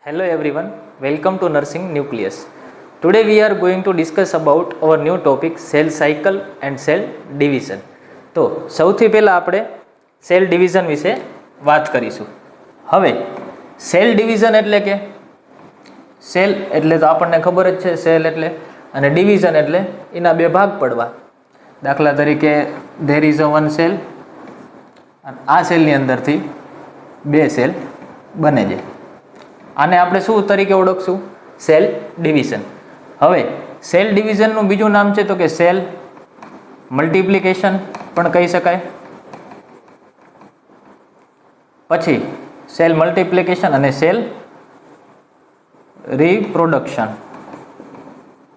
Hello everyone, welcome to Nursing Nucleus. Today we are going to discuss about our new topic cell cycle and cell division. તો સૌથી પહેલા આપણે cell division વિશે વાત કરીશું. હવે સેલ ડિવિઝન એટલે કે સેલ એટલે તો આપણને ખબર જ છે સેલ એટલે, અને ડિવિઝન એટલે એના બે ભાગ પડવા. દાખલા તરીકે there is a one cell, આ સેલની અંદરથી બે સેલ બને છે. આને આપણે શું તરીકે ઓળખશું? Cell division. હવે સેલ ડિવિઝનનું બીજું નામ છે તો કે સેલ મલ્ટિપ્લિકેશન પણ કહી શકાય. પછી સેલ મલ્ટિપ્લિકેશન અને સેલ રિપ્રોડક્શન.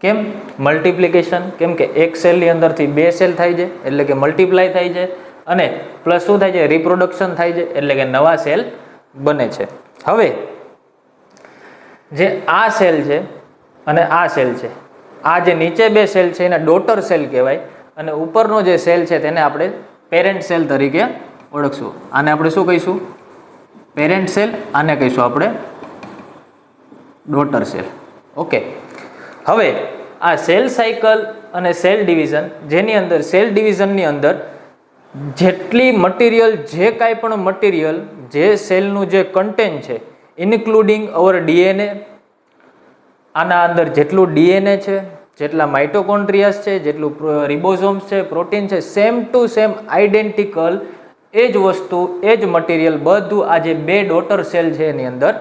કેમ મલ્ટિપ્લિકેશન? કેમ કે એક સેલની અંદરથી બે સેલ થાય છે એટલે કે મલ્ટીપ્લાય થાય છે, અને પ્લસ શું થાય છે? રિપ્રોડક્શન થાય છે એટલે કે નવા સેલ બને છે. હવે જે આ સેલ છે અને આ સેલ છે, આ જે નીચે બે સેલ છે એને ડોટર સેલ કહેવાય, અને ઉપરનો જે સેલ છે તેને આપણે પેરેન્ટ સેલ તરીકે ઓળખશું. આને આપણે શું કહીશું? Parent cell. આને કહીશું આપણે ડોટર સેલ. ઓકે. હવે આ સેલ સાયકલ અને સેલ ડિવિઝન, જેની અંદર સેલ ડિવિઝનની અંદર જેટલી મટીરિયલ, જે કાંઈ પણ મટીરિયલ જે સેલનું જે કન્ટેન્ટ છે, ઇન્ક્લુડિંગ અવર ડીએનએ, આના અંદર જેટલું ડીએનએ છે, જેટલા માઇટોકોન્ડ્રિયાસ છે, જેટલું રિબોઝોમ્સ છે, પ્રોટીન છે, સેમ ટુ સેમ આઈડેન્ટિકલ એ જ વસ્તુ, એ જ મટીરિયલ બધું આ જે બે ડોટર સેલ છે એની અંદર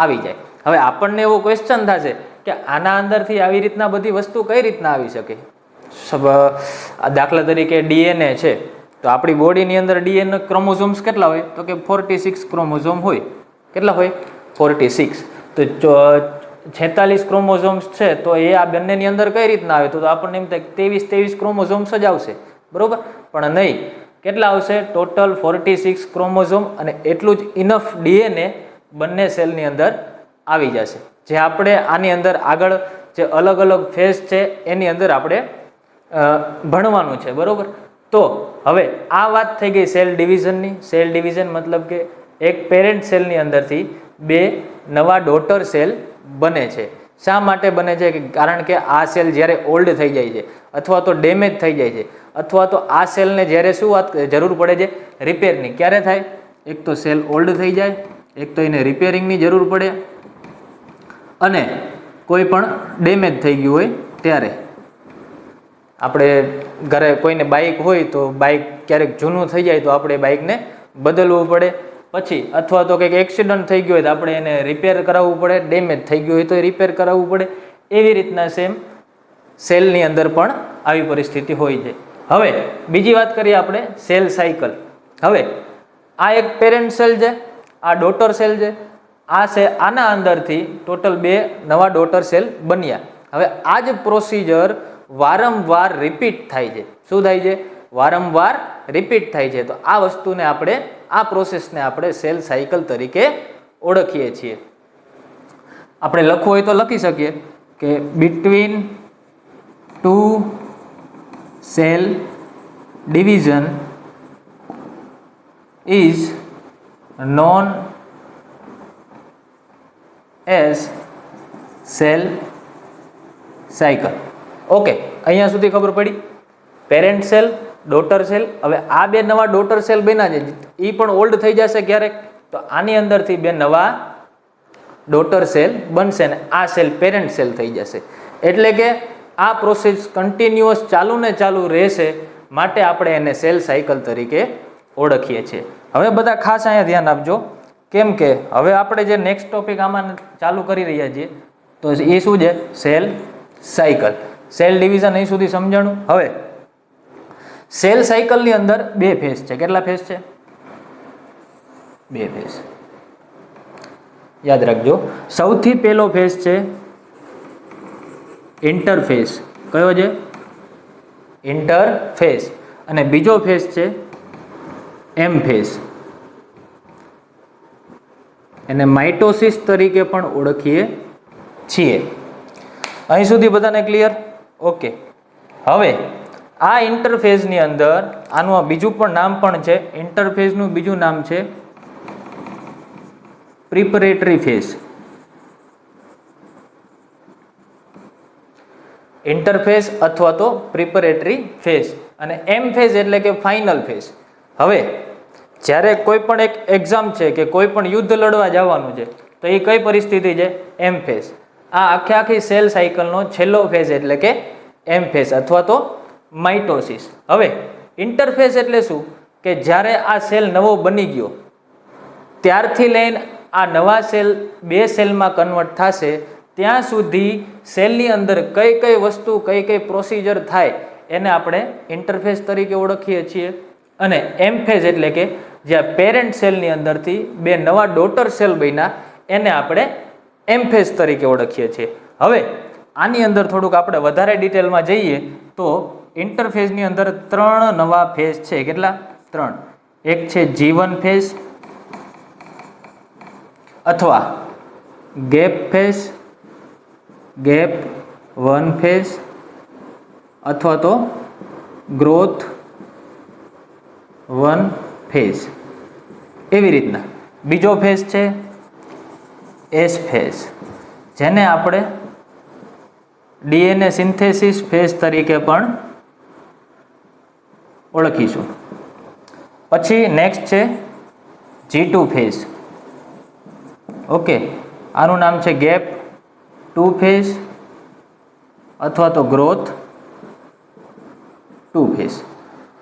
આવી જાય. હવે આપણને એવો ક્વેશ્ચન થશે કે આના અંદરથી આવી રીતના બધી વસ્તુ કઈ રીતના આવી શકે? દાખલા તરીકે ડીએનએ છે તો આપણી બોડીની અંદર ડીએનએ ક્રોમોઝોમ્સ કેટલા હોય? તો કે 46 ક્રોમોઝોમ હોય. કેટલા હોય? 46. તો 46 ક્રોમોઝોમ્સ છે તો એ આ બંનેની અંદર કઈ રીતના આવે? તો આપણને એમ થાય 23 ક્રોમોઝોમ્સ જ આવશે, બરોબર? પણ નહીં. કેટલા આવશે? ટોટલ 46 ક્રોમોઝોમ, અને એટલું જ ઇનફ ડીએનએ બંને સેલની અંદર આવી જશે. જે આપણે આની અંદર આગળ જે અલગ અલગ ફેઝ છે એની અંદર આપણે ભણવાનું છે, બરોબર? તો હવે આ વાત થઈ ગઈ સેલ ડિવિઝનની. સેલ ડિવિઝન મતલબ કે એક પેરેન્ટ સેલની અંદરથી બે નવા ડોટર સેલ બને છે. શા માટે બને છે? કારણ કે આ સેલ જ્યારે ઓલ્ડ થઈ જાય છે અથવા તો ડેમેજ થઈ જાય છે, અથવા તો આ સેલને જ્યારે શું વાત જરૂર પડે છે? રિપેરની. ક્યારે થાય? એક તો સેલ ઓલ્ડ થઈ જાય, એક તો એને રિપેરિંગની જરૂર પડે, અને કોઈ પણ ડેમેજ થઈ ગયું હોય ત્યારે. આપણે ઘરે કોઈને બાઇક હોય તો બાઇક ક્યારેક જૂનું થઈ જાય તો આપણે બાઇકને બદલવું પડે. પછી અથવા તો કંઈક એક્સિડન્ટ થઈ ગયો હોય તો આપણે એને રિપેર કરાવવું પડે. ડેમેજ થઈ ગયું હોય તો રિપેર કરાવવું પડે. એવી રીતના સેમ સેલની અંદર પણ આવી પરિસ્થિતિ હોય છે. હવે બીજી વાત કરીએ આપણે સેલ સાયકલ. હવે આ એક પેરેન્ટ સેલ છે, આ ડોટર સેલ છે. આના અંદરથી ટોટલ બે નવા ડોટર સેલ બન્યા. હવે આ જ પ્રોસિજર વારંવાર રિપીટ થાય છે. શું થાય છે? વારંવાર રિપીટ થાય છે. તો આ વસ્તુને આપણે, આ પ્રોસેસને આપણે સેલ સાયકલ તરીકે ઓળખીએ છીએ. આપણે લખવું હોય તો લખી શકીએ કે between two cell division is known as cell cycle. Okay, અહીંયા સુધી ખબર પડી? Parent cell, daughter cell. હવે આ બે નવા ડોટર સેલ બન્યા છે, એ પણ ઓલ્ડ થઈ જશે ક્યારેક, તો આની અંદરથી બે નવા ડોટર સેલ બનશે ને આ સેલ પેરેન્ટ સેલ થઈ જશે. એટલે કે આ પ્રોસેસ કન્ટિન્યુઅસ ચાલુ ને ચાલુ રહેશે, માટે આપણે એને સેલ સાયકલ તરીકે ઓળખીએ છીએ. હવે બધા ખાસ અહીંયા ધ્યાન આપજો, કેમ કે હવે આપણે જે નેક્સ્ટ ટોપિક આમાં ચાલુ કરી રહ્યા છીએ તો એ શું છે? Cell cycle. સેલ ડિવિઝન અહીં સુધી સમજાણું. હવે સેલ સાયકલની અંદર બે ફેઝ છે. કેટલા ફેઝ છે? બે ફેઝ. યાદ રાખજો. સૌથી પહેલો ફેઝ છે ઇન્ટરફેઝ. કયો છે? ઇન્ટરફેઝ. અને બીજો ફેઝ છે એમ ફેઝ. એને માઇટોસિસ તરીકે પણ ઓળખીએ છીએ. અહીં સુધી બધાને ક્લિયર? ઓકે. હવે આ ઇન્ટરફેઝની અંદર આનું બીજું પણ નામ પણ છે. ઇન્ટરફેઝનું બીજું નામ છે પ્રિપરેટરી ફેઝ. ઇન્ટરફેઝ અથવા તો પ્રિપરેટરી ફેઝ, અને એમ ફેઝ એટલે કે ફાઇનલ ફેઝ. હવે જ્યારે કોઈ પણ એક એક્ઝામ છે કે કોઈ પણ યુદ્ધ લડવા જવાનું છે તો એ કઈ પરિસ્થિતિ છે? એમ ફેઝ. આ આખી સેલ સાયકલનો છેલ્લો ફેઝ એટલે કે એમ ફેઝ અથવા તો માઇટોસિસ. હવે ઇન્ટરફેઝ એટલે શું? કે જ્યારે આ સેલ નવો બની ગયો ત્યારથી લઈને આ નવા સેલ બે સેલમાં કન્વર્ટ થશે ત્યાં સુધી સેલની અંદર કઈ કઈ વસ્તુ કઈ કઈ પ્રોસિજર થાય એને આપણે ઇન્ટરફેઝ તરીકે ઓળખીએ છીએ. અને એમ ફેઝ એટલે કે જ્યાં પેરેન્ટ સેલની અંદરથી બે નવા ડોટર સેલ બન્યા એને આપણે એમ ફેઝ તરીકે ઓળખીએ છીએ. હવે આની અંદર થોડુંક આપણે વધારે ડિટેલમાં જઈએ તો ઇન્ટરફેઝની અંદર 3 નવા ફેઝ છે. કેટલા? 3. એક છે G1 ફેઝ અથવા ગેપ ફેઝ, ગેપ 1 ફેઝ અથવા તો ગ્રોથ 1 ફેઝ. એવી રીતના બીજો ફેઝ છે એસ ફેઝ, જેને આપણે DNA સિન્થેસિસ ફેઝ તરીકે પણ ઓળખીશું. પછી નેક્સ્ટ છે G2 ફેઝ. ઓકે, આનું નામ છે ગેપ 2 ફેઝ અથવા તો ગ્રોથ 2 ફેઝ.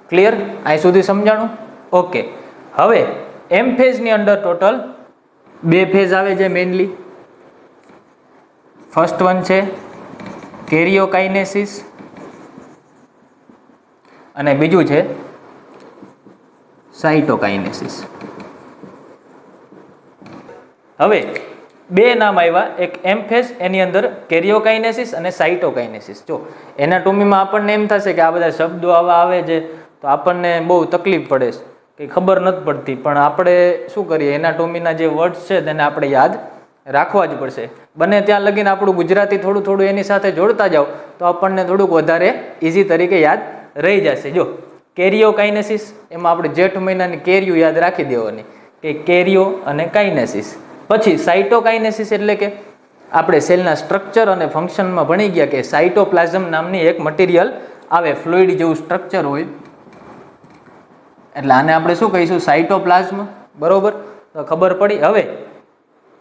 ક્લિયર? અહીં સુધી સમજાણું? ઓકે. હવે એમ ફેઝની અંદર ટોટલ 2 ફેઝ આવે છે મેઇનલી. ફર્સ્ટ વન છે કેરિયોકાઇનેસિસ અને બીજું છે સાઇટોકાઇનેસિસ. હવે બે નામ આવ્યા, એક એમ ફેઝ, એની અંદર કેરિયોકાઇનેસિસ અને સાઇટોકાઇનેસિસ. જો એનાટોમીમાં આપણને એમ થશે કે આ બધા શબ્દો આવા આવે છે તો આપણને બહુ તકલીફ પડે છે કે ખબર નથી પડતી, પણ આપણે શું કરીએ, એનાટોમીના જે વર્ડ્સ છે તેને આપણે યાદ રાખવા જ પડશે. બને ત્યાં લગીને આપણું ગુજરાતી થોડું થોડું એની સાથે જોડતા જાઓ તો આપણને થોડુંક વધારે ઇઝી તરીકે યાદ રહી જશે. જો કેરિયોકાઇનેસિસ, એમાં આપણે જેઠ મહિનાની કેરિયું યાદ રાખી દેવાની કે કેરિયો અને કાઇનેસિસ. પછી સાઇટોકાઇનેસિસ એટલે કે આપણે સેલના સ્ટ્રક્ચર અને ફંક્શનમાં ભણી ગયા કે સાઇટોપ્લાઝમ નામની એક મટીરિયલ આવે, ફ્લુઇડ જેવું સ્ટ્રક્ચર હોય, એટલે આને આપણે શું કહીશું? સાઇટોપ્લાઝમ. બરોબર, તો ખબર પડી. હવે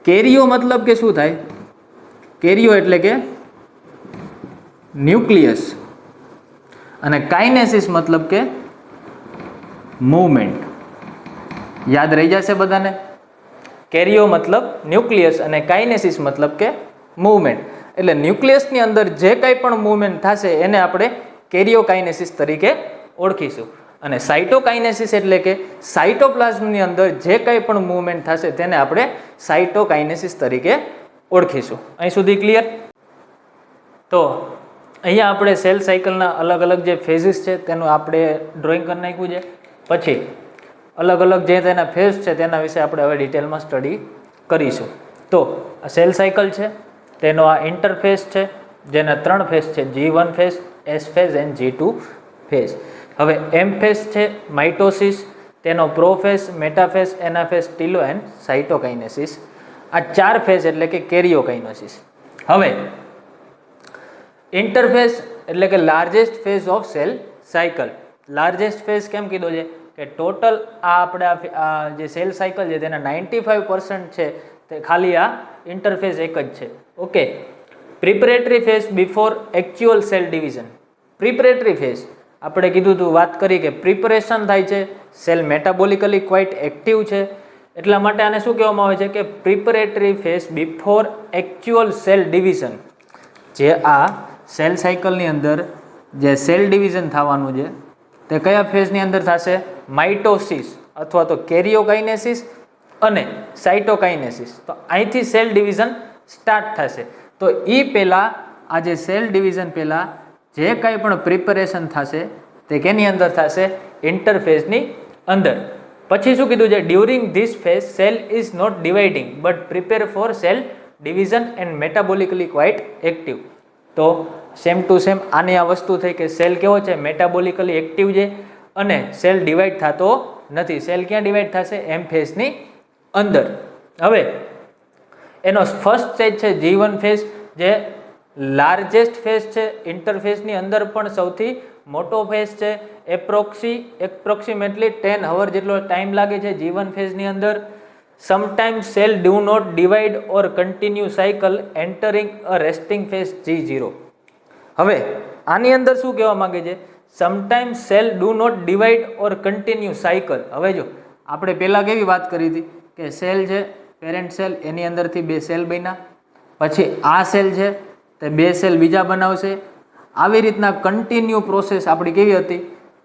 કેરિયો મતલબ કે શું થાય? કેરિયો એટલે કે ન્યુક્લિયસ અને કાઇનેસિસ મતલબ કે મૂવમેન્ટ. યાદ રહી જશે બધાને? કેરિયો મતલબ ન્યુક્લિયસ અને કાઇનેસિસ મતલબ કે મૂવમેન્ટ. એટલે ન્યુક્લિયસની અંદર જે કંઈ પણ મૂવમેન્ટ થશે એને આપણે કેરિયોકાઇનેસિસ તરીકે ઓળખીશું. અને સાઇટોકાઇનેસિસ એટલે કે સાઇટોપ્લાઝમની અંદર જે કંઈ પણ મૂવમેન્ટ થશે તેને આપણે સાઇટોકાઇનેસિસ તરીકે ઓળખીશું. અહીં સુધી ક્લિયર? તો અહીંયા આપણે સેલ સાયકલના અલગ અલગ જે ફેઝિસ છે તેનું આપણે ડ્રોઈંગ કરી નાખ્યું છે. પછી અલગ અલગ જે તેના ફેઝ છે તેના વિશે આપણે હવે ડિટેલમાં સ્ટડી કરીશું. તો આ સેલ સાયકલ છે તેનો આ ઇન્ટરફેઝ છે જેના 3 ફેઝ છે, G1 phase, S phase and G2 phase. હવે એમ ફેઝ છે માઇટોસિસ, તેનો પ્રોફેઝ, મેટાફેઝ, એનાફેઝ, ટીલો એન્ડ સાઇટોકાઇનેસિસ. આ 4 ફેઝ એટલે કે કેરિયોકાઇનેસિસ. હવે ઇન્ટરફેઝ એટલે કે largest phase of cell cycle. Largest phase કેમ કીધો છે? કે ટોટલ આ આપણે આ જે સેલ સાયકલ છે તેના 95% છે તે ખાલી આ ઇન્ટરફેઝ એક જ છે. Okay. Preparatory phase before actual cell division. Preparatory phase આપણે કીધું હતું, વાત કરી કે પ્રિપરેશન થાય છે, સેલ મેટાબોલિકલી ક્વાઇટ એક્ટિવ છે, એટલા માટે આને શું કહેવામાં આવે છે કે preparatory phase before actual cell division. જે આ સેલ સાયકલની અંદર જે સેલ ડિવિઝન થવાનું છે તે કયા ફેઝની અંદર થશે? માઇટોસિસ અથવા તો કેરિયોકાઇનેસિસ અને સાઇટોકાઇનેસિસ. તો અહીંથી સેલ ડિવિઝન સ્ટાર્ટ થશે. તો એ પહેલાં આ જે સેલ ડિવિઝન પહેલાં જે કાંઈ પણ પ્રિપરેશન થશે તે કેની અંદર થશે? ઇન્ટરફેઝની અંદર. પછી શું કીધું છે? During this phase cell is not dividing but prepare for cell division and metabolically quite active. તો સેમ ટુ સેમ આની આ વસ્તુ થઈ કે સેલ કેવો છે? મેટાબોલિકલી એક્ટિવ છે અને સેલ ડિવાઈડ થતો નથી. સેલ ક્યાં ડિવાઈડ થશે? એમ ફેઝની અંદર. હવે એનો ફર્સ્ટ સ્ટેજ છે G1 ફેઝ, જે લાર્જેસ્ટ ફેઝ છે, ઇન્ટરફેઝની અંદર પણ સૌથી મોટો ફેઝ છે, એપ્રોક્સિમેટલી 10 અવર જેટલો ટાઈમ લાગે છે G1 ફેઝની અંદર. Sometimes cell do not divide or continue cycle entering a resting phase G0. હવે આની અંદર શું કહેવા માંગે છે? Sometimes cell do not divide or continue cycle. હવે જો આપણે પહેલાં કેવી વાત કરી હતી કે સેલ છે પેરેન્ટ સેલ, એની અંદરથી 2 સેલ બન્યા, પછી આ સેલ છે તે 2 સેલ બીજા બનાવશે. આવી રીતના કન્ટિન્યુ પ્રોસેસ આપણી કેવી હતી?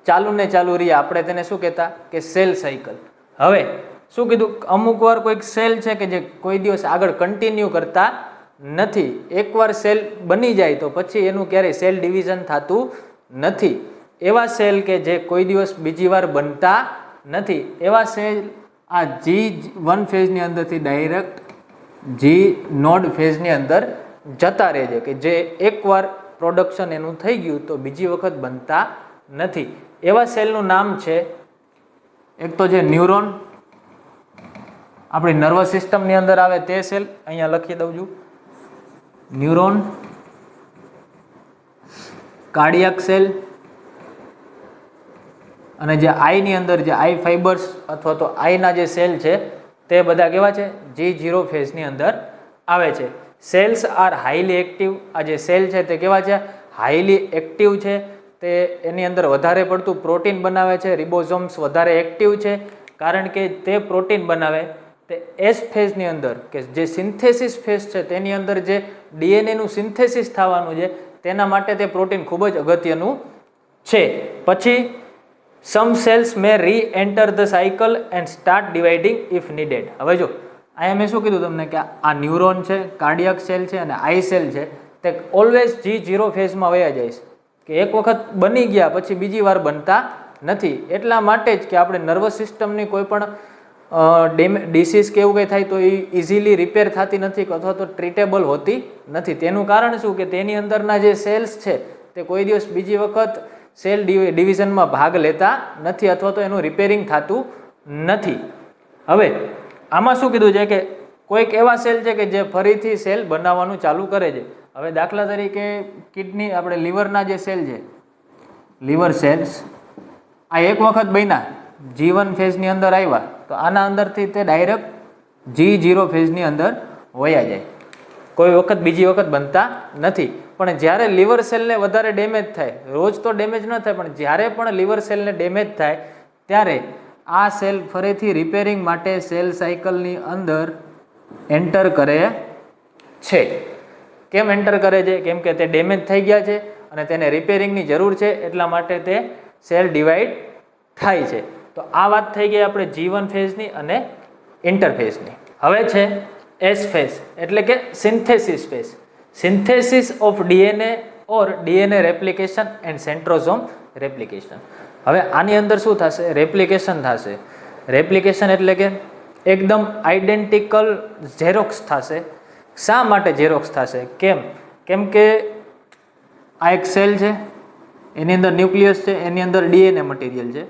ચાલુ ને ચાલુ રહી. આપણે તેને શું કહેતા કે સેલ સાયકલ. હવે શું કીધું? અમુક વાર કોઈક સેલ છે કે જે કોઈ દિવસ આગળ કન્ટિન્યુ કરતા નથી. એકવાર સેલ બની જાય તો પછી એનું ક્યારેય સેલ ડિવિઝન થતું નથી. એવા સેલ કે જે કોઈ દિવસ બીજી વાર બનતા નથી, એવા સેલ આ G1 ફેઝની અંદરથી ડાયરેક્ટ G નોડ ફેઝની અંદર જતા રહે છે, કે જે એકવાર પ્રોડક્શન એનું થઈ ગયું તો બીજી વખત બનતા નથી. એવા સેલનું નામ છે, એક તો છે ન્યુરોન, આપણી નર્વસ સિસ્ટમની અંદર આવે તે સેલ, અહીંયા લખી દઉં છું, ન્યુરોન, કાર્ડિયાક સેલ, અને જે આઈની અંદર જે આઈ ફાઇબર્સ અથવા તો આઈના જે સેલ છે તે બધા કેવા છે? G0 ફેઝની અંદર આવે છે. Cells are highly active. આ જે સેલ છે તે કેવા છે? હાઈલી એક્ટિવ છે. તે એની અંદર વધારે પડતું પ્રોટીન બનાવે છે. રિબોઝોમ્સ વધારે એક્ટિવ છે કારણ કે તે પ્રોટીન બનાવે. તે એસ ફેઝની અંદર કે જે સિન્થેસિસ ફેઝ છે તેની અંદર જે ડીએનએનું સિન્થેસિસ થવાનું છે તેના માટે તે પ્રોટીન ખૂબ જ અગત્યનું છે. પછી સમ સેલ્સ મે રી enter the cycle and start dividing if needed. હવે જો અહીંયા મેં શું કીધું તમને કે આ ન્યુરોન છે, કાર્ડિયાક સેલ છે અને આઈ સેલ છે તે ઓલવેઝ G0 ફેઝમાં વયા જાય છે, કે એક વખત બની ગયા પછી બીજી વાર બનતા નથી. એટલા માટે જ કે આપણે નર્વસ સિસ્ટમની કોઈ પણ ડિસીઝ કે એવું કંઈ થાય તો એ ઇઝીલી રિપેર થતી નથી અથવા તો ટ્રીટેબલ હોતી નથી. તેનું કારણ શું કે તેની અંદરના જે સેલ્સ છે તે કોઈ દિવસ બીજી વખત સેલ ડિવિઝનમાં ભાગ લેતા નથી અથવા તો એનું રિપેરિંગ થતું નથી. હવે આમાં શું કીધું છે કે કોઈક એવા સેલ છે કે જે ફરીથી સેલ બનાવવાનું ચાલુ કરે છે. હવે દાખલા તરીકે કિડની, આપણે લીવરના જે સેલ છે, લીવર સેલ્સ, આ એક વખત બન્યા G1 ફેઝની અંદર આવ્યા તો આના અંદરથી તે ડાયરેક્ટ G0 ફેઝની અંદર વયા જાય, કોઈ વખત બીજી વખત બનતા નથી. પણ જ્યારે લીવર સેલને વધારે ડેમેજ થાય, રોજ તો ડેમેજ ન થાય પણ જ્યારે પણ લીવર સેલને ડેમેજ થાય ત્યારે આ સેલ ફરીથી રિપેરિંગ માટે સેલ સાયકલની અંદર એન્ટર કરે છે. કેમ એન્ટર કરે છે? કેમ કે તે ડેમેજ થઈ ગયા છે અને તેને રિપેરિંગની જરૂર છે, એટલા માટે તે સેલ ડિવાઈડ થાય છે. તો આ વાત થઈ ગઈ આપણે G1 ફેઝની અને ઇન્ટરફેઝની. હવે છે એસ ફેઝ એટલે કે synthesis phase. Synthesis of DNA or DNA replication and centrosome replication. હવે આની અંદર શું થશે? રેપ્લિકેશન થશે. રેપ્લિકેશન એટલે કે એકદમ આઈડેન્ટિકલ ઝેરોક્સ થશે. શા માટે ઝેરોક્સ થશે? કેમ કે આ એક સેલ છે, એની અંદર ન્યુક્લિયસ છે, એની અંદર ડીએનએ મટીરિયલ છે,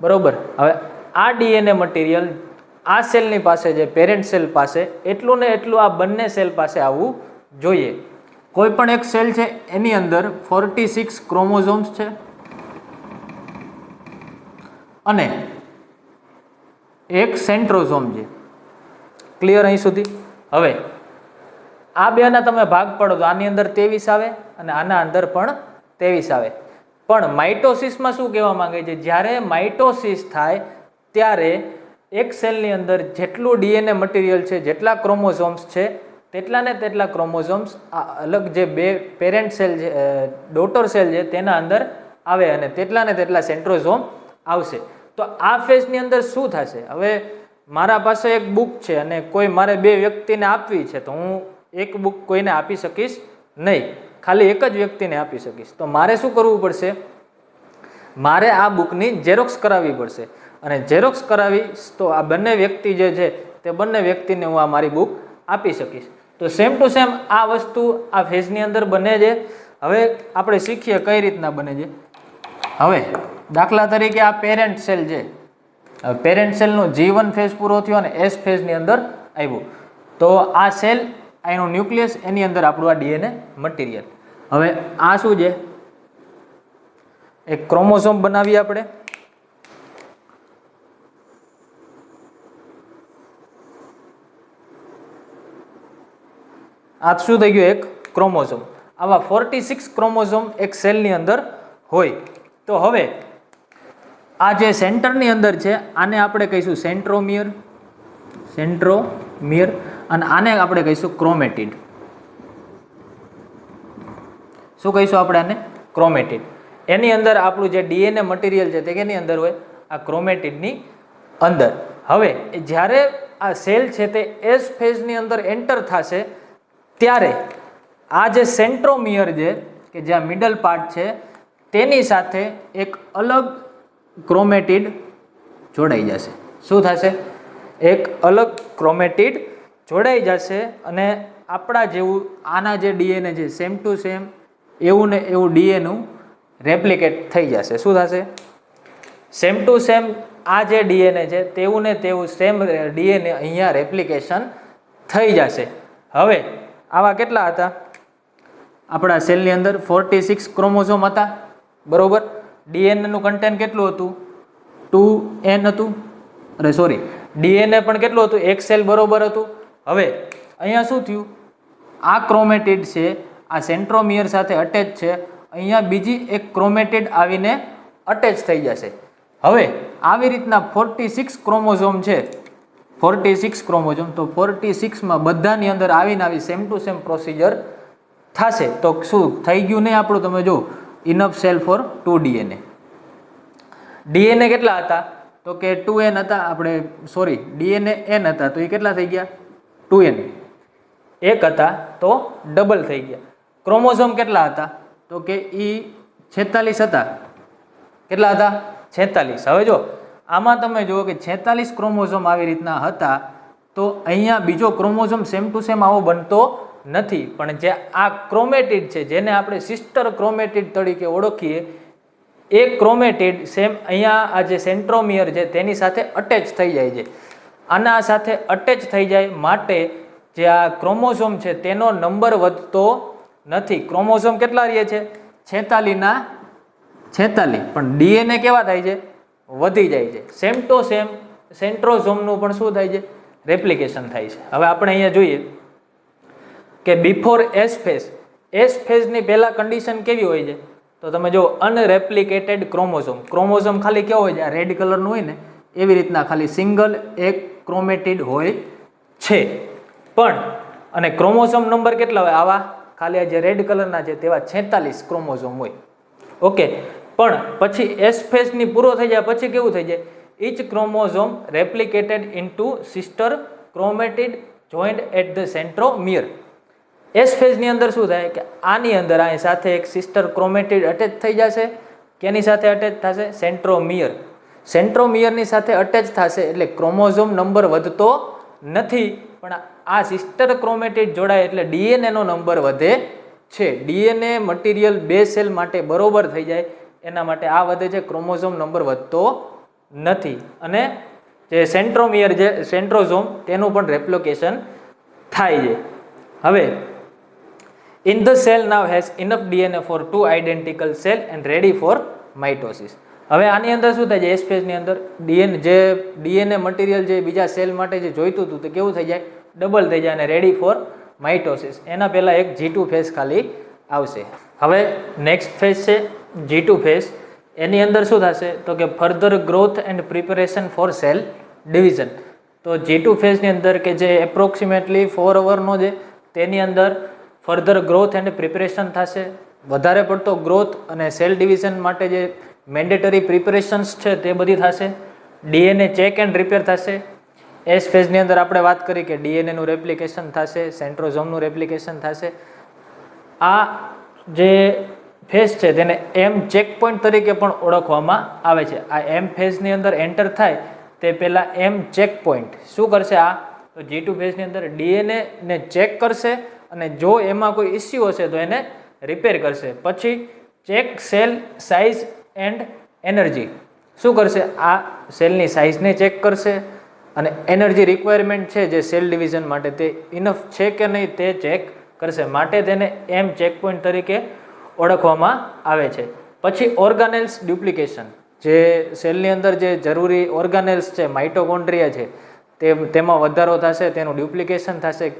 બરોબર. હવે આ ડીએનએ મટીરિયલ આ સેલની પાસે છે, પેરેન્ટ સેલ પાસે, એટલું ને એટલું આ બંને સેલ પાસે આવવું જોઈએ. કોઈ પણ એક સેલ છે એની અંદર 46 ક્રોમોઝોમ્સ છે અને એક સેન્ટ્રોઝોમ છે. ક્લિયર અહીં સુધી? હવે આ બેના તમે ભાગ પાડો તો આની અંદર 23 આવે અને આના અંદર પણ 23 આવે. પણ માઇટોસિસમાં શું કહેવા માંગે છે? જ્યારે માઇટોસિસ થાય ત્યારે એક સેલની અંદર જેટલું ડીએનએ મટીરિયલ છે, જેટલા ક્રોમોઝોમ્સ છે, તેટલા ને તેટલા ક્રોમોઝોમ્સ આ અલગ જે બે પેરેન્ટ સેલ છે, ડોટર સેલ છે, તેના અંદર આવે અને તેટલા ને તેટલા સેન્ટ્રોઝોમ આવશે. તો આ ફેઝની અંદર શું થશે? હવે મારા પાસે એક બુક છે અને કોઈ મારે 2 વ્યક્તિને આપવી છે તો હું એક બુક કોઈને આપી શકીશ નહીં, ખાલી એક જ વ્યક્તિને આપી શકીશ. તો મારે શું કરવું પડશે? મારે આ બુકની ઝેરોક્સ કરાવવી પડશે અને ઝેરોક્સ કરાવીશ તો આ બંને વ્યક્તિ જે છે તે બંને વ્યક્તિને હું આ મારી બુક આપી શકીશ. તો સેમ ટુ સેમ આ વસ્તુ આ ફેઝની અંદર બને છે. હવે આપણે શીખીએ કઈ રીતના બને છે. હવે દાખલા તરીકે આ પેરેન્ટ સેલ છે, પેરેન્ટ સેલનો G1 ફેઝ પૂરો થયો અને એસ ફેઝની અંદર આવ્યું તો આ સેલ આ એનું ન્યુક્લિયસ, એની અંદર આપણું આ ડીએનએ મટીરિયલ. હવે આ શું છે? એક ક્રોમોઝોમ બનાવીએ આપણે. આ શું થઈ ગયું? એક ક્રોમોઝોમ. આવા 46 ક્રોમોઝોમ એક સેલની અંદર હોય. તો હવે આ જે સેન્ટરની અંદર છે આને આપણે કહીશું સેન્ટ્રોમિયર, અને આને આપણે કહીશું ક્રોમેટિડ. શું કહીશું આપણે આને? ક્રોમેટિડ. એની અંદર આપણું જે ડીએનએ મટીરિયલ છે તે કેની અંદર હોય? આ ક્રોમેટિડની અંદર. હવે જ્યારે આ સેલ છે તે એસ ફેઝની અંદર એન્ટર થશે ત્યારે આ જે સેન્ટ્રોમિયર છે કે જે આ મિડલ પાર્ટ છે તેની સાથે એક અલગ ક્રોમેટિડ જોડાઈ જશે. શું થશે? એક અલગ ક્રોમેટિડ જોડાઈ જશે અને આપણા જેવું આના જે ડીએનએ છે સેમ ટુ સેમ એવું ને એવું ડીએનએ રેપ્લિકેટ થઈ જશે. શું થશે? સેમ ટુ સેમ આ જે ડીએનએ છે તેવું ને તેવું સેમ ડીએનએ અહીંયા રેપ્લિકેશન થઈ જશે. હવે આવા કેટલા હતા આપણા સેલની અંદર? 46 ક્રોમોઝોમ હતા, બરોબર. ડીએનએનું કન્ટેન્ટ કેટલું હતું? 2n હતું. અરે સોરી, ડીએનએ પણ કેટલું હતું? એક સેલ બરોબર હતું. હવે અહીંયા શું થયું? આ ક્રોમેટિડ છે આ સેન્ટ્રોમિયર સાથે અટેચ છે, અહીંયા બીજી એક ક્રોમેટિડ આવીને અટેચ થઈ જશે. હવે આવી રીતના 46 ક્રોમોઝોમ છે, 46 ક્રોમોઝોમ, તો 46માં બધાની અંદર આવીને આવી સેમ ટુ સેમ પ્રોસિજર થશે. તો શું થઈ ગયું નહીં આપણું? તમે જો, enough cell four 2 DNA. DNA કેટલા હતા? તો કે 2n હતા. આપણે સોરી, ડીએનએ n હતા તો એ કેટલા થઈ ગયા? 2n. એક હતા તો ડબલ થઈ ગયા. ક્રોમોઝોમ કેટલા હતા? તો કે એ 46 હતા. કેટલા હતા? 46. હવે જો આમાં તમે જુઓ કે 46 ક્રોમોઝોમ આવી રીતના હતા તો અહીંયા બીજો ક્રોમોઝોમ સેમ ટુ સેમ આવો બનતો નથી. પણ જે આ ક્રોમેટિડ છે જેને આપણે સિસ્ટર ક્રોમેટિડ તરીકે ઓળખીએ, એ ક્રોમેટિડ સેમ અહીંયા આ જે સેન્ટ્રોમિયર છે તેની સાથે અટેચ થઈ જાય છે. આના સાથે અટેચ થઈ જાય માટે જે આ ક્રોમોઝોમ છે તેનો નંબર વધતો નથી. ક્રોમોઝોમ કેટલા રહે છે? 46ના 46. પણ ડીએનએ કેવા થાય છે? વધી જાય છે. સેમ ટુ સેમ સેન્ટ્રોઝોમનું પણ શું થાય છે? રેપ્લિકેશન થાય છે. હવે આપણે અહીંયા જોઈએ કે બિફોર એસ ફેઝ, એસ ફેઝની પહેલા કન્ડિશન કેવી હોય છે? તો તમે જો અનરેપ્લિકેટેડ ક્રોમોઝોમ. ક્રોમોઝોમ ખાલી કેવો હોય છે? આ રેડ કલરનું હોય ને એવી રીતના ખાલી સિંગલ એક ક્રોમેટિડ હોય છે. પણ અને ક્રોમોઝોમ નંબર કેટલા હોય? આવા ખાલી આ જે રેડ કલરના છે તેવા 46 ક્રોમોઝોમ હોય. ઓકે. પણ પછી એસ ફેઝની પૂરો થઈ જાય પછી કેવું થઈ જાય? Each chromosome replicated into sister chromatid joined at the centromere. S ફેઝની અંદર શું થાય કે આની અંદર આ સાથે એક સિસ્ટર ક્રોમેટિડ અટેચ થઈ જશે. કેની સાથે અટેચ થશે? સેન્ટ્રોમિયર. સેન્ટ્રોમિયરની સાથે અટેચ થશે એટલે ક્રોમોઝોમ નંબર વધતો નથી, પણ આ સિસ્ટર ક્રોમેટિડ જોડાય એટલે ડીએનએનો નંબર વધે છે. ડીએનએ મટીરિયલ બે સેલ માટે બરોબર થઈ જાય એના માટે આ વધે છે, ક્રોમોઝોમ નંબર વધતો નથી. અને જે સેન્ટ્રોમિયર છે સેન્ટ્રોઝોમ તેનું પણ રેપ્લિકેશન થાય છે. હવે in the cell now has enough DNA for 2 identical cell and ready for mitosis. હવે આની અંદર શું થાય છે? એસ ફેઝની અંદર ડીએનએ મટીરિયલ જે બીજા સેલ માટે જે જોઈતું હતું તે કેવું થઈ જાય? ડબલ થઈ જાય અને રેડી ફોર માઇટોસિસ. એના પહેલા એક G2 ફેઝ ખાલી આવશે. હવે નેક્સ્ટ ફેઝ છે G2 ફેઝ. એની અંદર શું થશે? તો કે further growth and preparation for cell division. તો G2 ફેઝની અંદર કે જે એપ્રોક્સિમેટલી 4 અવરનો છે તેની અંદર ફર્ધર ગ્રોથ એન્ડ પ્રિપેરેશન થશે. વધારે પડતો ગ્રોથ અને સેલ ડિવિઝન માટે જે મેન્ડેટરી પ્રિપેરેશન્સ છે તે બધી થશે. ડીએનએ ચેક એન્ડ રિપેર થશે. એસ ફેઝની અંદર આપણે વાત કરી કે ડીએનએનું રેપ્લિકેશન થશે, સેન્ટ્રોઝોમનું રેપ્લિકેશન થશે. આ જે ફેઝ છે તેને એમ ચેક પોઈન્ટ તરીકે પણ ઓળખવામાં આવે છે. આ એમ ફેઝની અંદર એન્ટર થાય તે પહેલાં એમ ચેક પોઈન્ટ શું કરશે? આ તો G2 ફેઝની અંદર ડીએનએ ને ચેક કરશે અને જો એમાં કોઈ ઇસ્યુ હશે તો એને રિપેર કરશે. પછી check cell size and energy. શું કરશે? આ સેલની સાઇઝને ચેક કરશે અને એનર્જી રિક્વાયરમેન્ટ છે જે સેલ ડિવિઝન માટે તે ઇનફ છે કે નહીં તે ચેક કરશે, માટે તેને એમ ચેક પોઈન્ટ તરીકે ઓળખવામાં આવે છે. પછી ઓર્ગાનેલ્સ ડુપ્લિકેશન, જે સેલની અંદર જે જરૂરી ઓર્ગાનેલ્સ છે, માઇટોકોન્ડ્રિયા છે, તેમાં વધારો થશે, તેનું ડુપ્લિકેશન થશે.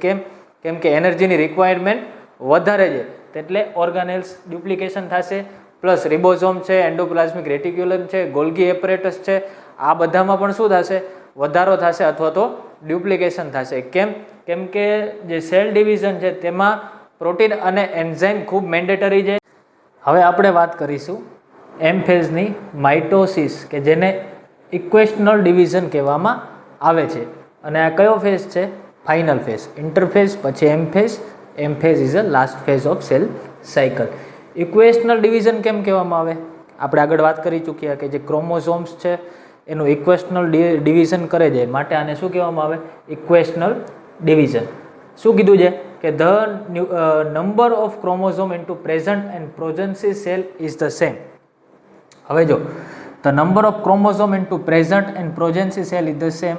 કેમ કે એનર્જીની રિક્વાયરમેન્ટ વધારે છે એટલે ઓર્ગાનેલ્સ ડુપ્લિકેશન થશે. પ્લસ રિબોઝોમ છે, એન્ડોપ્લાઝમિક રેટિક્યુલમ છે, ગોલ્ગી એપરેટસ છે, આ બધામાં પણ શું થશે? વધારો થશે અથવા તો ડુપ્લિકેશન થશે. કેમ કે જે સેલ ડિવિઝન છે તેમાં પ્રોટીન અને એન્ઝાઇમ ખૂબ મેન્ડેટરી છે. હવે આપણે વાત કરીશું એમ ફેઝની માઇટોસિસ, કે જેને ઇક્વેશનલ ડિવિઝન કહેવામાં આવે છે. અને આ કયો ફેઝ છે? Final phase. ઇન્ટરફેઝ, પછી M phase. M phase is a last phase of cell cycle. Equational division કેમ કહેવામાં આવે? આપણે આગળ વાત કરી ચૂક્યા કે જે ક્રોમોઝોમ્સ છે એનું ઇક્વેશનલ ડિવિઝન કરે છે, માટે આને શું કહેવામાં આવે? Equational division. શું કીધું છે? કે the number of chromosome into present and progeny cell is the same. હવે જો the number of chromosome into present and progeny cell is the same,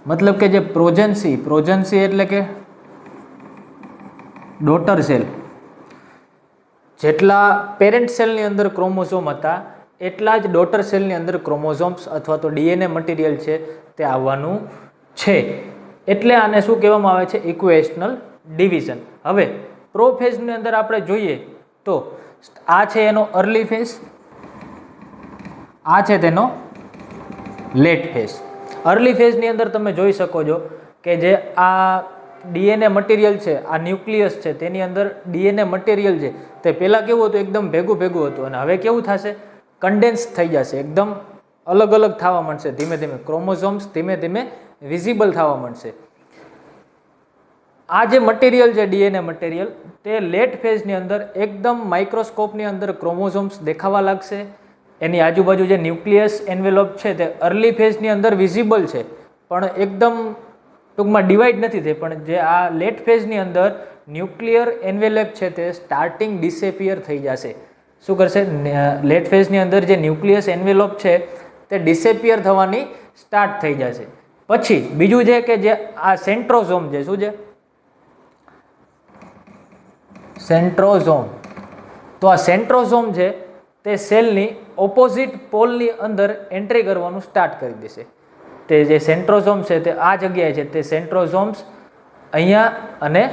મતલબ કે જે પ્રોજન્સી એટલે કે ડોટર સેલ, જેટલા પેરેન્ટ સેલની અંદર ક્રોમોઝોમ હતા એટલા જ ડોટર સેલની અંદર ક્રોમોઝોમ્સ અથવા તો ડીએનએ મટીરિયલ છે તે આવવાનું છે. એટલે આને શું કહેવામાં આવે છે? ઇક્વેશનલ ડિવિઝન. હવે પ્રોફેઝની અંદર આપણે જોઈએ તો આ છે એનો અર્લી ફેઝ, આ છે તેનો લેટ ફેઝ. અર્લી ફેઝની અંદર તમે જોઈ શકો છો કે જે આ ડીએનએ મટીરિયલ છે, આ ન્યુક્લિયસ છે, તેની અંદર ડીએનએ મટીરિયલ છે તે પહેલાં કેવું હતું? એકદમ ભેગું હતું. અને હવે કેવું થશે? કન્ડેન્સ થઈ જશે, એકદમ અલગ અલગ થવા માંડશે. ધીમે ધીમે ક્રોમોઝોમ્સ ધીમે ધીમે વિઝિબલ થવા માંડશે. આ જે મટીરિયલ છે, ડીએનએ મટીરિયલ, તે લેટ ફેઝની અંદર એકદમ માઇક્રોસ્કોપની અંદર ક્રોમોઝોમ્સ દેખાવા લાગશે. એની આજુબાજુ જે ન્યુક્લિયસ એન્વેલોપ છે તે અર્લી ફેઝની અંદર વિઝિબલ છે, પણ એકદમ ટૂંકમાં ડિવાઈડ નથી થઈ. પણ જે આ લેટ ફેઝની અંદર ન્યુક્લિયર એન્વેલોપ છે તે સ્ટાર્ટિંગ ડિસેપિયર થઈ જશે. શું કરશે? લેટ ફેઝની અંદર જે ન્યુક્લિયસ એન્વેલોપ છે તે ડિસેપિયર થવાની સ્ટાર્ટ થઈ જશે. પછી બીજું છે કે જે આ સેન્ટ્રોઝોમ છે, શું છે? સેન્ટ્રોઝોમ. તો આ સેન્ટ્રોઝોમ છે તે સેલની ઓપોઝિટ પોલની અંદર એન્ટ્રી કરવાનું સ્ટાર્ટ કરી દેશે. તે જે સેન્ટ્રોઝોમ છે તે આ જગ્યાએ છે, તે સેન્ટ્રોઝોમ્સ અહીંયા અને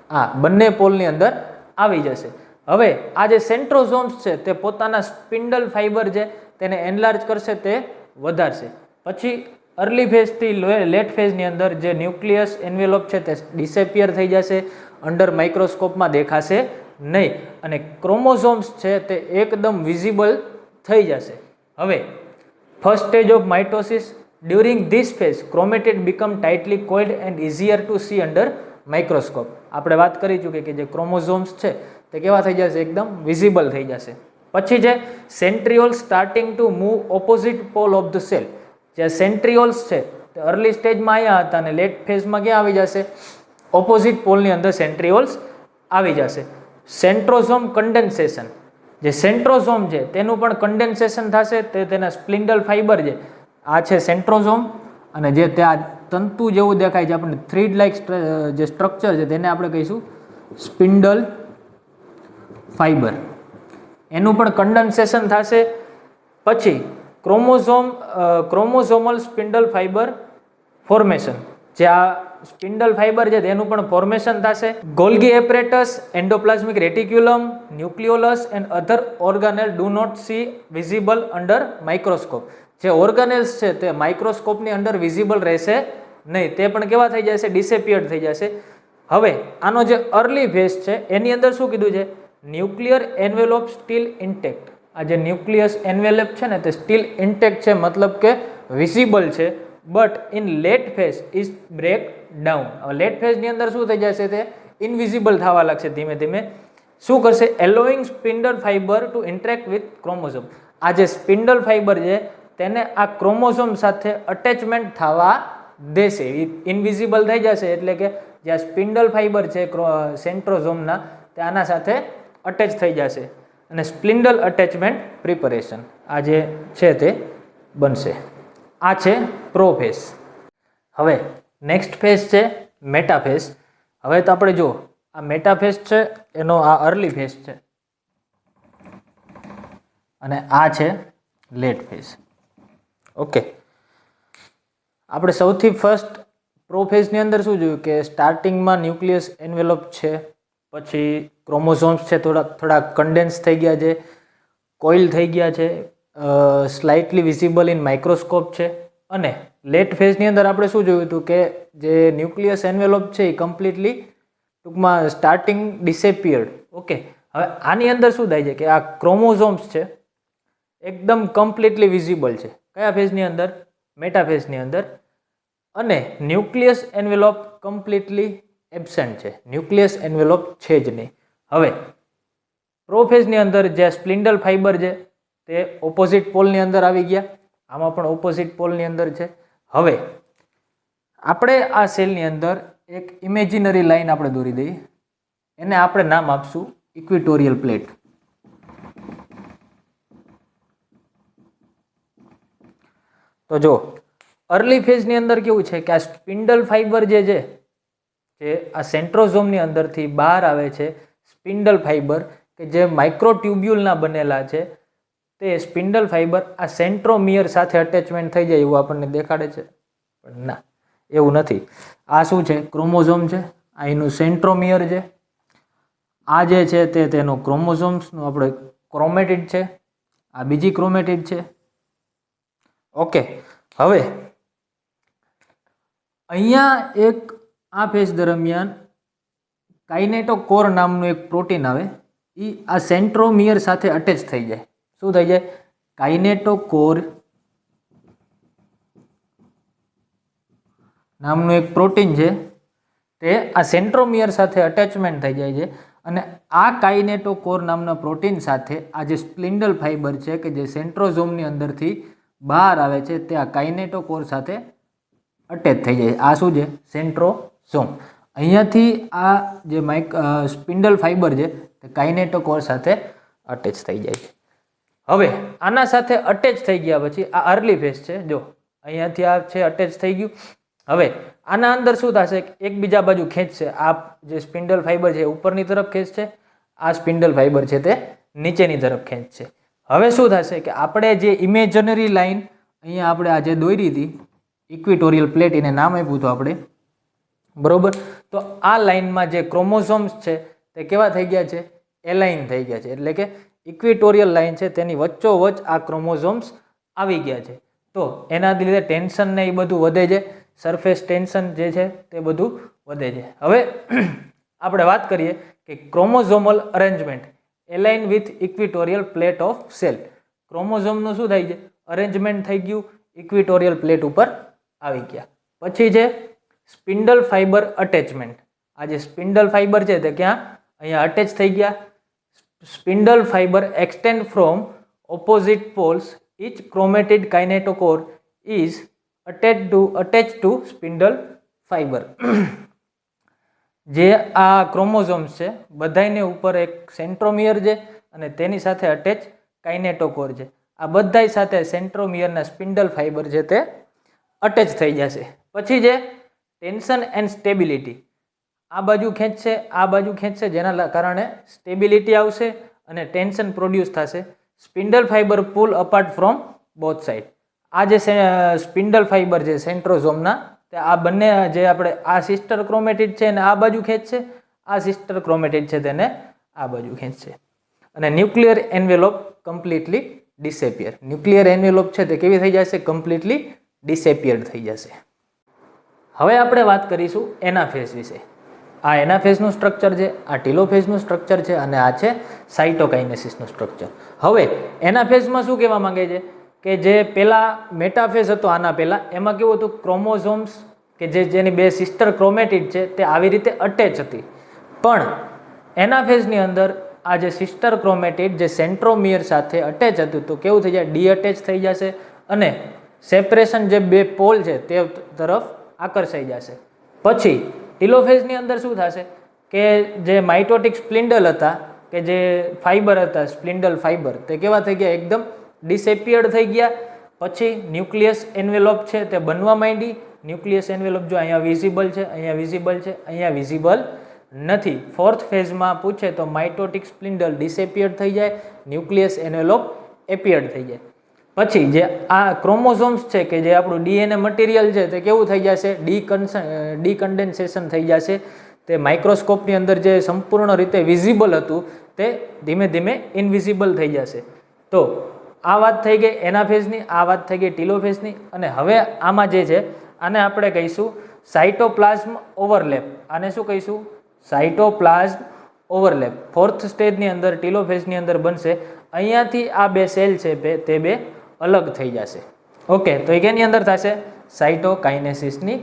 આ બંને પોલની અંદર આવી જશે. હવે આ જે સેન્ટ્રોઝોમ્સ છે તે પોતાના સ્પિન્ડલ ફાઈબર છે તેને એનલાર્જ કરશે, તે વધારશે. પછી અર્લી ફેઝથી લેટ ફેઝની અંદર જે ન્યુક્લિયસ એન્વેલોપ છે તે ડિસેપિયર થઈ જશે, અંડર માઇક્રોસ્કોપમાં દેખાશે નહીં, અને ક્રોમોઝોમ્સ છે તે એકદમ વિઝિબલ થઈ જશે. હવે first stage of mitosis. During this phase chromatid become tightly coiled and easier to see under microscope. આપણે વાત કરી ચૂકી કે જે ક્રોમોઝોમ્સ છે તે કેવા થઈ જશે? એકદમ વિઝિબલ થઈ જશે. પછી છે centriole starting to move opposite pole of the cell. જે સેન્ટ્રિયોલ્સ છે તે અર્લી સ્ટેજમાં અહીંયા હતા અને લેટ ફેઝમાં ક્યાં આવી જશે? ઓપોઝિટ પોલની અંદર સેન્ટ્રિયોલ્સ આવી જશે. સેન્ટ્રોઝોમ કન્ડેન્સેશન. જે સેન્ટ્રોઝોમ છે તેનું પણ કન્ડેન્સેશન થશે, તે તેના સ્પિન્ડલ ફાઈબર છે, આ છે સેન્ટ્રોઝોમ, અને જે ત્યાં તંતુ જેવું દેખાય છે આપણને થ્રીડ લાઇક જે સ્ટ્રક્ચર છે તેને આપણે કહીશું સ્પિન્ડલ ફાઈબર. એનું પણ કન્ડેન્સેશન થશે. પછી ક્રોમોઝોમલ સ્પિન્ડલ ફાઈબર ફોર્મેશન. જે આ સ્પિન્ડલ ફાઈબર છે તેનું પણ ફોર્મેશન થશે. Golgi apparatus, endoplasmic reticulum, nucleolus and other organelle do not see visible under microscope. જે ઓર્ગાનેલ્સ છે તે માઇક્રોસ્કોપની અંદર વિઝિબલ રહેશે નહીં, તે પણ કેવા થઈ જશે? ડિસેપિયર્ડ થઈ જશે. હવે આનો જે અર્લી ફેઝ છે એની અંદર શું કીધું છે? Nuclear envelope steel intact. આ જે ન્યુક્લિયસ એન્વેલોપ છે ને તે સ્ટીલ ઇન્ટેક્ટ છે, મતલબ કે વિઝિબલ છે, but in late phase is break down. હવે લેટ ફેઝની અંદર શું થઈ જશે? તે ઇનવિઝિબલ થવા લાગશે ધીમે ધીમે. શું કરશે? Allowing spindle fibre to interact with chromosome. આ જે સ્પિન્ડલ ફાઈબર છે તેને આ ક્રોમોઝોમ સાથે અટેચમેન્ટ થવા દેશે. ઇનવિઝિબલ થઈ જશે એટલે કે જે સ્પિન્ડલ ફાઈબર છે સેન્ટ્રોઝોમના તે આના સાથે અટેચ થઈ જશે અને સ્પિન્ડલ અટેચમેન્ટ પ્રિપરેશન આ જે છે તે બનશે. આ છે પ્રોફેઝ. હવે નેક્સ્ટ ફેઝ છે મેટાફેઝ. હવે તો આપણે જો આ મેટાફેઝ છે એનો આ અર્લી ફેઝ છે અને આ છે લેટ ફેઝ. ઓકે, આપણે સૌથી ફર્સ્ટ પ્રોફેઝની અંદર શું જોયું કે સ્ટાર્ટિંગમાં ન્યુક્લિયસ એન્વેલોપ છે, પછી ક્રોમોઝોમ્સ છે થોડા કન્ડેન્સ થઈ ગયા છે, કોઇલ થઈ ગયા છે, સ્લાઇટલી વિઝિબલ ઇન માઇક્રોસ્કોપ છે. અને લેટ ફેઝની અંદર આપણે શું જોયું હતું કે જે ન્યુક્લિયસ એન્વેલોપ છે એ કમ્પ્લીટલી ટૂંકમાં સ્ટાર્ટિંગ ડિસેપિયર્ડ. ઓકે, હવે આની અંદર શું થાય છે કે આ ક્રોમોઝોમ્સ છે એકદમ કમ્પ્લીટલી વિઝિબલ છે. કયા ફેઝની અંદર? મેટાફેઝની અંદર. અને ન્યુક્લિયસ એન્વેલોપ કમ્પ્લીટલી એબસેન્ટ છે, ન્યુક્લિયસ એન્વેલોપ છે જ નહીં. હવે પ્રોફેઝની અંદર જે સ્પ્લિન્ડલ ફાઈબર છે તે ઓપોઝિટ પોલની અંદર આવી ગયા, આમાં પણ ઓપોઝિટ પોલની અંદર છે. હવે આપણે આ સેલની અંદર એક ઇમેજિનરી લાઈન આપણે દોરી દઈએ, એને આપણે નામ આપશું ઇક્વિટોરિયલ પ્લેટ. તો જો અર્લી ફેઝની અંદર કેવું છે કે આ સ્પિન્ડલ ફાઈબર જે છે આ સેન્ટ્રોઝોમની અંદરથી બહાર આવે છે. સ્પિન્ડલ ફાઈબર કે જે માઇક્રોટ્યુબ્યુલના બનેલા છે તે સ્પિન્ડલ ફાઈબર આ સેન્ટ્રોમિયર સાથે અટેચમેન્ટ થઈ જાય એવું આપણને દેખાડે છે, પણ ના, એવું નથી. આ શું છે? ક્રોમોઝોમ છે, આ એનું સેન્ટ્રોમિયર છે. આ જે છે તે તેનો ક્રોમોઝોમ્સનું આપણે ક્રોમેટિડ છે, આ બીજી ક્રોમેટિડ છે. ઓકે, હવે અહીંયા એક આ ફેઝ દરમિયાન કાઇનેટોકોર નામનું એક પ્રોટીન આવે, એ આ સેન્ટ્રોમિયર સાથે અટેચ થઈ જાય. શું થઈ જાય? કાઇનેટોકોર નામનું એક પ્રોટીન છે તે આ સેન્ટ્રોમિયર સાથે અટેચમેન્ટ થઈ જાય છે. અને આ કાઇનેટોકોર નામના પ્રોટીન સાથે આ જે સ્પ્લિન્ડલ ફાઈબર છે કે જે સેન્ટ્રોઝોમની અંદરથી બહાર આવે છે તે આ કાઇનેટોકોર સાથે અટેચ થઈ જાય. આ શું છે? સેન્ટ્રોઝોમ. અહીંયાથી આ જે સ્પિન્ડલ ફાઈબર છે તે કાઇનેટોકોર સાથે અટેચ થઈ જાય છે. હવે આના સાથે અટેચ થઈ ગયા પછી આ અર્લી ફેઝ છે. જો અહીંયાથી આ છે અટેચ થઈ ગયું. હવે આના અંદર શું થશે? એકબીજા બાજુ ખેંચશે. આ જે સ્પિન્ડલ ફાઈબર છે ઉપરની તરફ ખેંચશે, આ સ્પિન્ડલ ફાઈબર છે તે નીચેની તરફ ખેંચશે. હવે શું થશે કે આપણે જે ઇમેજનરી લાઈન અહીંયા આપણે આ જે દોરી હતી ઇક્વિટોરિયલ પ્લેટ, એને નામ આપ્યું હતું આપણે, બરોબર? તો આ લાઈનમાં જે ક્રોમોઝોમ્સ છે તે કેવા થઈ ગયા છે? એલાઇન થઈ ગયા છે. એટલે કે ઇક્વિટોરિયલ લાઈન છે તેની વચ્ચોવચ્ચ આ ક્રોમોઝોમ્સ આવી ગયા છે. તો એના લીધે ટેન્શન ને એ બધું વધે છે, સરફેસ ટેન્શન જે છે તે બધું વધે છે. હવે આપણે વાત કરીએ કે chromosomal arrangement align with equatorial plate of cell. ક્રોમોઝોમનું શું થાય છે? અરેન્જમેન્ટ થઈ ગયું, ઇક્વિટોરિયલ પ્લેટ ઉપર આવી ગયા. પછી છે સ્પિન્ડલ ફાઈબર અટેચમેન્ટ. આ જે સ્પિન્ડલ ફાઈબર છે તે ક્યાં? અહીંયા અટેચ થઈ ગયા. Spindle fibre extend from opposite poles, each chromatid kinetochore is attached to spindle fibre. જે આ ક્રોમોઝોમ્સ છે બધાયને ઉપર એક સેન્ટ્રોમિયર છે અને તેની સાથે અટેચ કાઇનેટોકોર છે. આ બધાય સાથે સેન્ટ્રોમિયરના સ્પિન્ડલ ફાઈબર છે તે અટેચ થઈ જશે. પછી જે ટેન્શન એન્ડ સ્ટેબિલિટી, આ બાજુ ખેંચશે, આ બાજુ ખેંચશે, જેના કારણે સ્ટેબિલિટી આવશે અને ટેન્શન પ્રોડ્યુસ થશે. Spindle fibre pull apart from both side. આ જે સ્પિન્ડલ ફાઈબર છે સેન્ટ્રોઝોમના, આ બંને જે આપણે આ સિસ્ટર ક્રોમેટિડ છે એને આ બાજુ ખેંચશે, આ સિસ્ટર ક્રોમેટિડ છે તેને આ બાજુ ખેંચશે. અને nuclear envelope completely disappear. Nuclear envelope છે તે કેવી થઈ જશે? કમ્પ્લીટલી ડિસેપિયર્ડ થઈ જશે. હવે આપણે વાત કરીશું એનાફેઝ વિશે. આ એનાફેઝનું સ્ટ્રક્ચર છે, આ ટીલોફેઝનું સ્ટ્રક્ચર છે અને આ છે સાઇટોકાઇનેસિસનું સ્ટ્રક્ચર. હવે એનાફેઝમાં શું કહેવા માંગે છે કે જે પહેલાં મેટાફેઝ હતો આના પહેલાં, એમાં કેવું હતું? ક્રોમોઝોમ્સ કે જેની બે સિસ્ટર ક્રોમેટિડ છે તે આવી રીતે અટેચ હતી. પણ એનાફેઝની અંદર આ જે સિસ્ટર ક્રોમેટિડ જે સેન્ટ્રોમિયર સાથે અટેચ હતું તો કેવું થઈ જાય? ડીઅટેચ થઈ જશે અને સેપરેશન જે બે પોલ છે તે તરફ આકર્ષાઈ જશે. પછી ટીલોફેઝની અંદર શું થશે કે જે માઇટોટિક સ્પ્લિન્ડલ હતા કે જે ફાઈબર હતા સ્પ્લિન્ડલ ફાઈબર તે કેવા થઈ ગયા? એકદમ ડિસેપિયર્ડ થઈ ગયા. પછી ન્યુક્લિયસ એન્વેલોપ છે તે બનવા માંડી ન્યુક્લિયસ એન્વેલોપ જો અહીંયા વિઝિબલ છે, અહીંયા વિઝિબલ છે, અહીંયા વિઝિબલ નથી. ફોર્થ ફેઝમાં પૂછે તો માઇટોટિક સ્પિન્ડલ ડિસએપિયર્ડ થઈ જાય, ન્યુક્લિયસ એન્વેલોપ એપિયર્ડ થઈ જાય. પછી જે આ ક્રોમોઝોમ્સ છે કે જે આપણું ડીએનએ મટીરિયલ છે તે કેવું થઈ જશે, ડીકન્ડેન્સેશન થઈ જશે. તે માઇક્રોસ્કોપની અંદર જે સંપૂર્ણ રીતે વિઝિબલ હતું તે ધીમે ધીમે ઇનવિઝિબલ થઈ જશે. તો આ વાત થઈ ગઈ એનાફેઝની, આ વાત થઈ ગઈ ટીલોફેઝની. અને હવે આમાં જે છે આને આપણે કહીશું સાઇટોપ્લાઝમ ઓવરલેપ. આને શું કહીશું? Cytoplasm overlap. ફોર્થ સ્ટેજની અંદર ટીલોફેઝની અંદર બનશે. અહીંયાથી આ બે સેલ છે તે બે અલગ થઈ જશે. ઓકે, તો એ કેની અંદર થશે? સાઇટોકાઇનેસિસની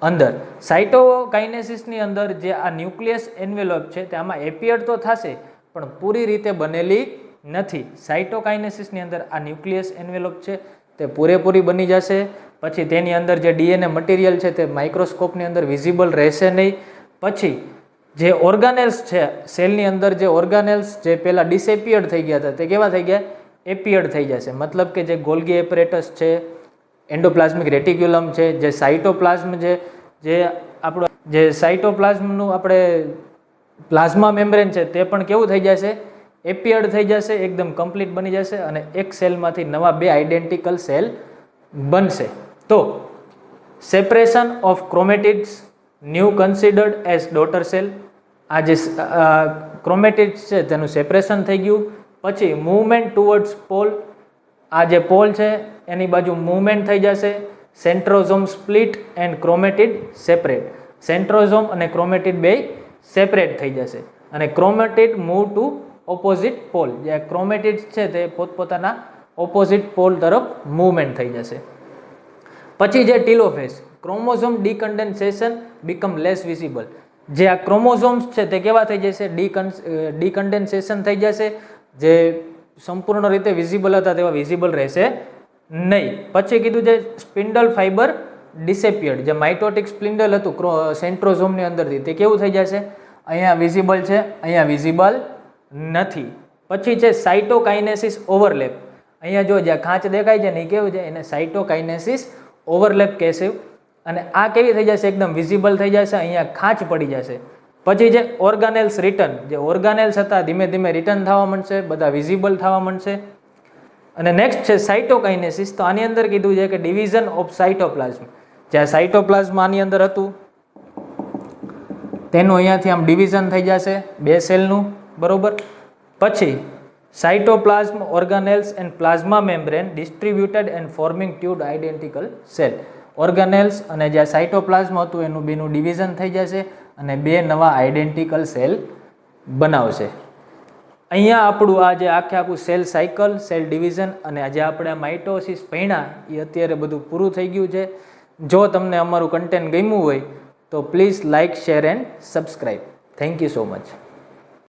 અંદર. સાઇટોકાઇનેસિસની અંદર જે આ ન્યુક્લિયસ એન્વેલોપ છે તે આમાં એપિયર તો થશે પણ પૂરી રીતે બનેલી નથી. સાઇટોકાઇનેસિસની અંદર આ ન્યુક્લિયસ એન્વેલોપ છે તે પૂરેપૂરી બની જશે. પછી તેની અંદર જે ડીએનએ મટીરિયલ છે તે માઇક્રોસ્કોપની અંદર વિઝિબલ રહેશે નહીં. પછી જે ઓર્ગાનેલ્સ છે સેલની અંદર, જે ઓર્ગાનેલ્સ જે પહેલાં ડિસએપિયર્ડ થઈ ગયા હતા તે કેવા થઈ ગયા? એપિયર્ડ થઈ જશે. મતલબ કે જે ગોલ્ગી એપરેટસ છે, એન્ડોપ્લાઝમિક રેટિક્યુલમ છે, જે સાઇટોપ્લાઝમ છે, જે આપણો જે સાઇટોપ્લાઝમનું આપણે પ્લાઝમા મેમ્બ્રેન છે તે પણ કેવું થઈ જશે? એપિયર્ડ થઈ જશે, એકદમ કમ્પ્લીટ બની જશે અને એક સેલમાંથી નવા બે આઇડેન્ટિકલ સેલ બનશે. તો separation of chromatids new considered as daughter cell. આ જે ક્રોમેટિડ્સ છે તેનું સેપરેશન થઈ ગયું. પછી મૂવમેન્ટ ટુવર્ડ્સ પોલ. આ જે પોલ છે એની બાજુ મૂવમેન્ટ થઈ જશે. Centrosome split and chromatid separate. Centrosome અને ક્રોમેટિડ બે સેપરેટ થઈ જશે અને chromatid move to opposite pole. જે ક્રોમેટિડ્સ છે તે પોતપોતાના ઓપોઝિટ પોલ તરફ મૂવમેન્ટ થઈ જશે. પછી જે ટીલોફેઝ, ક્રોમોઝોમ ડીકન્ડેન્સેશન બીકમ લેસ વિઝિબલ. જે આ ક્રોમોઝોમ્સ છે તે કેવા થઈ જશે? ડીકન્ડેન્સેશન થઈ જશે. જે સંપૂર્ણ રીતે વિઝિબલ હતા તેવા વિઝિબલ રહેશે નહીં. પછી કીધું જે સ્પિન્ડલ ફાઈબર ડિસેપિયર્ડ. જે માઇટોટિક સ્પિન્ડલ હતું સેન્ટ્રોઝોમની અંદરથી તે કેવું થઈ જશે? અહીંયા વિઝિબલ છે, અહીંયા વિઝિબલ નથી. પછી છે સાઇટોકાઇનેસિસ ઓવરલેપ. અહીંયા જો જ્યાં ખાંચ દેખાય છે ને એ કેવું છે? એને સાઇટોકાઇનેસિસ ઓવરલેપ કહેશે. અને આ કેવી થઈ જશે? એકદમ વિઝિબલ થઈ જશે, અહીંયા ખાંચ પડી જશે. પછી જે ઓર્ગાનેલ્સ રિટર્ન, જે ઓર્ગાનેલ્સ હતા ધીમે ધીમે રિટર્ન થવા માંડશે, બધા વિઝિબલ થવા માંડશે. અને નેક્સ્ટ છે સાઇટોકાઇનેસિસ. તો આની અંદર કીધું છે કે ડિવિઝન ઓફ સાઇટોપ્લાઝમ. જ્યાં સાઇટોપ્લાઝમ આની અંદર હતું તેનું અહીંયાથી આમ ડિવિઝન થઈ જશે બે સેલનું, બરોબર. પછી cytoplasm organelles and plasma membrane distributed and forming two identical cell. Organelles અને જ્યાં સાઇટોપ્લાઝમ હતું એનું બેનું ડિવિઝન થઈ જશે અને બે નવા આઇડેન્ટિકલ સેલ બનાવશે. અહીંયા આપણું આ જે આખું સેલ સાયકલ, સેલ ડિવિઝન અને આજે આપણે માઇટોસિસ ભણ્યા એ અત્યારે બધું પૂરું થઈ ગયું છે. જો તમને અમારું કન્ટેન્ટ ગમ્યું હોય તો please like, share and subscribe. Thank you so much.